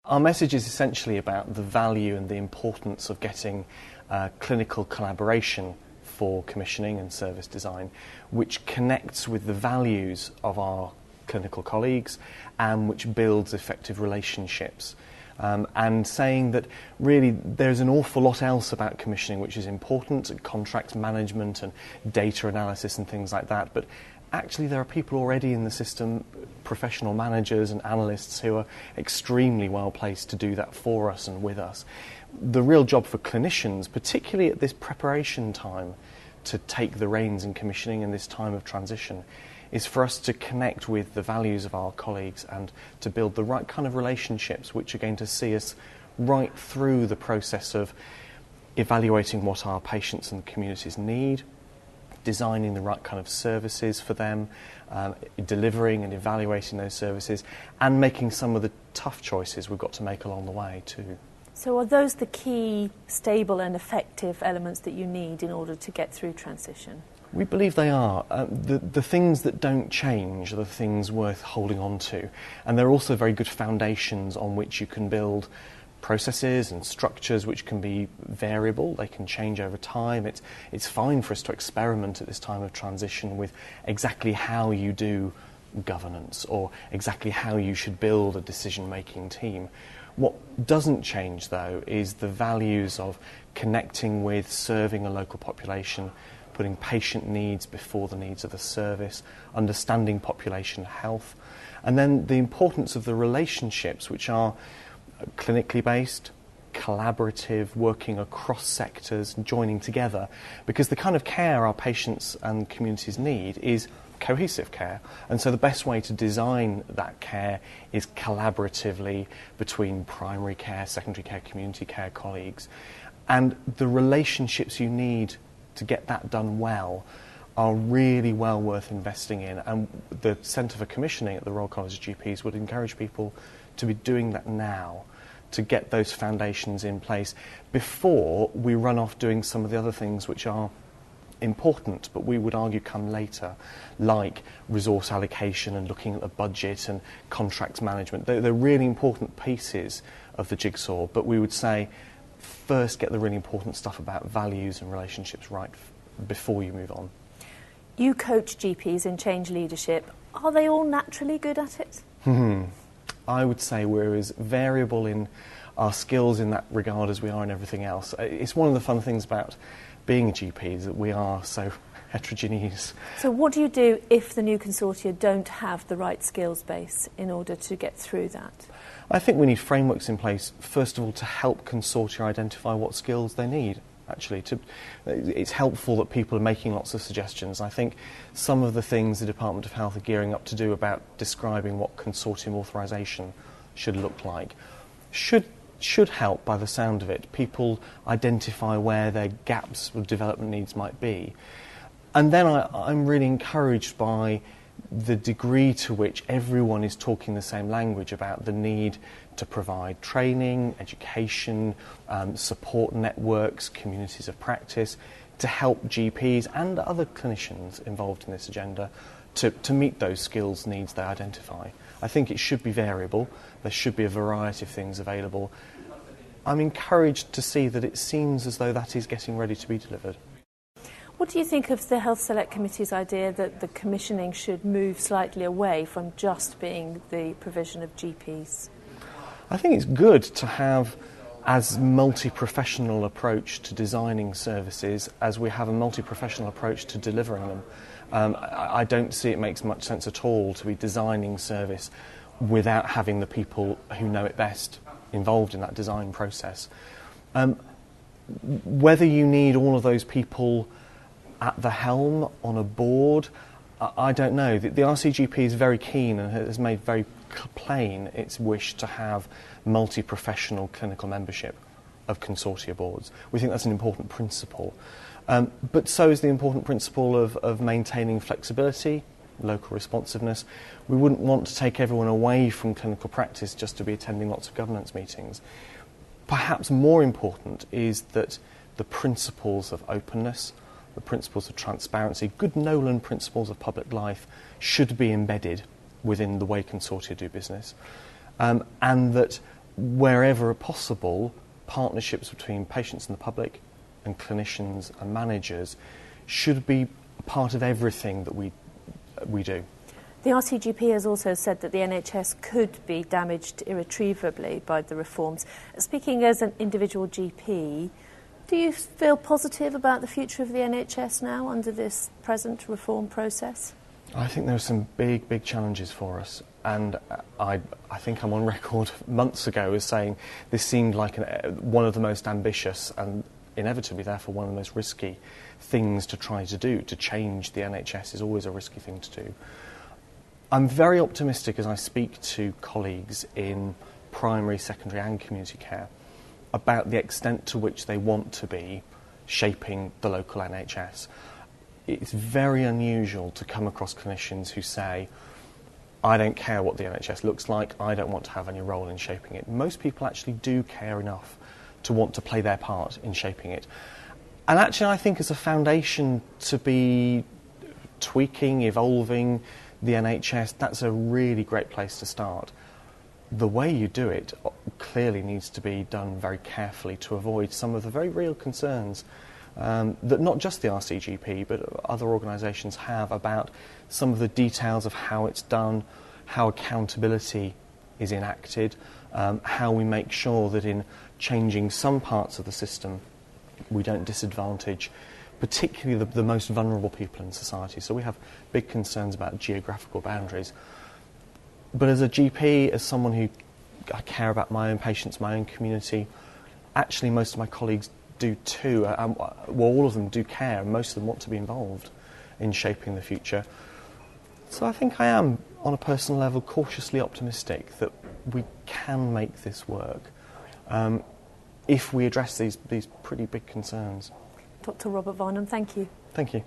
Our message is essentially about the value and the importance of getting clinical collaboration for commissioning and service design, which connects with the values of our clinical colleagues and which builds effective relationships. And saying that really there's an awful lot else about commissioning which is important, contract management and data analysis and things like that, but actually there are people already in the system, professional managers and analysts, who are extremely well placed to do that for us and with us. The real job for clinicians, particularly at this preparation time to take the reins in commissioning in this time of transition, is for us to connect with the values of our colleagues and to build the right kind of relationships which are going to see us right through the process of evaluating what our patients and communities need, designing the right kind of services for them, delivering and evaluating those services, and making some of the tough choices we've got to make along the way too. So are those the key stable and effective elements that you need in order to get through transition? We believe they are. The things that don't change are the things worth holding on to. And they're also very good foundations on which you can build processes and structures which can be variable. They can change over time. It's fine for us to experiment at this time of transition with exactly how you do governance or exactly how you should build a decision-making team. What doesn't change, though, is the values of connecting with, serving a local population, putting patient needs before the needs of the service, understanding population health, and then the importance of the relationships which are clinically based, collaborative, working across sectors, joining together, because the kind of care our patients and communities need is cohesive care, and so the best way to design that care is collaboratively between primary care, secondary care, community care colleagues, and the relationships you need to get that done well are really well worth investing in, and the Centre for Commissioning at the Royal College of GPs would encourage people to be doing that now, to get those foundations in place before we run off doing some of the other things which are important but we would argue come later, like resource allocation and looking at the budget and contracts management. They're really important pieces of the jigsaw, but we would say first get the really important stuff about values and relationships right before you move on. You coach GPs in change leadership. Are they all naturally good at it? I would say we're as variable in our skills in that regard as we are in everything else. It's one of the fun things about being a GP is that we are so heterogeneous. So what do you do if the new consortia don't have the right skills base in order to get through that? I think we need frameworks in place, first of all, to help consortia identify what skills they need. Actually, it's helpful that people are making lots of suggestions. I think some of the things the Department of Health are gearing up to do about describing what consortium authorisation should look like should help, by the sound of it, people identify where their gaps of development needs might be. And then I'm really encouraged by the degree to which everyone is talking the same language about the need to provide training, education, support networks, communities of practice to help GPs and other clinicians involved in this agenda to meet those skills needs they identify. I think it should be variable. There should be a variety of things available. I'm encouraged to see that it seems as though that is getting ready to be delivered. What do you think of the Health Select Committee's idea that the commissioning should move slightly away from just being the provision of GPs? I think it's good to have as multi-professional approach to designing services as we have a multi-professional approach to delivering them. I don't see it makes much sense at all to be designing service without having the people who know it best involved in that design process. Whether you need all of those people at the helm on a board, I don't know. The RCGP is very keen and has made very plain its wish to have multi-professional clinical membership of consortia boards. We think that's an important principle. But so is the important principle of maintaining flexibility, local responsiveness. We wouldn't want to take everyone away from clinical practice just to be attending lots of governance meetings. Perhaps more important is that the principles of openness, the principles of transparency, good Nolan principles of public life should be embedded within the way consortia do business, and that wherever possible, partnerships between patients and the public and clinicians and managers should be part of everything that we do. The RCGP has also said that the NHS could be damaged irretrievably by the reforms. Speaking as an individual GP, do you feel positive about the future of the NHS now under this present reform process? I think there are some big challenges for us, and I think I'm on record months ago as saying this seemed like one of the most ambitious and inevitably therefore one of the most risky things to try to do. To change the NHS is always a risky thing to do. I'm very optimistic as I speak to colleagues in primary, secondary and community care about the extent to which they want to be shaping the local NHS. It's very unusual to come across clinicians who say, I don't care what the NHS looks like, I don't want to have any role in shaping it. Most people actually do care enough to want to play their part in shaping it. And actually I think as a foundation to be tweaking, evolving the NHS, that's a really great place to start. The way you do it clearly needs to be done very carefully to avoid some of the very real concerns that not just the RCGP but other organisations have about some of the details of how it's done, how accountability is enacted, how we make sure that in changing some parts of the system we don't disadvantage particularly the most vulnerable people in society. So we have big concerns about geographical boundaries. But as a GP, as someone who I care about my own patients, my own community, actually most of my colleagues do too. Well, all of them do care, and most of them want to be involved in shaping the future. So I think I am, on a personal level, cautiously optimistic that we can make this work if we address these pretty big concerns. Dr. Robert Varnam, thank you. Thank you.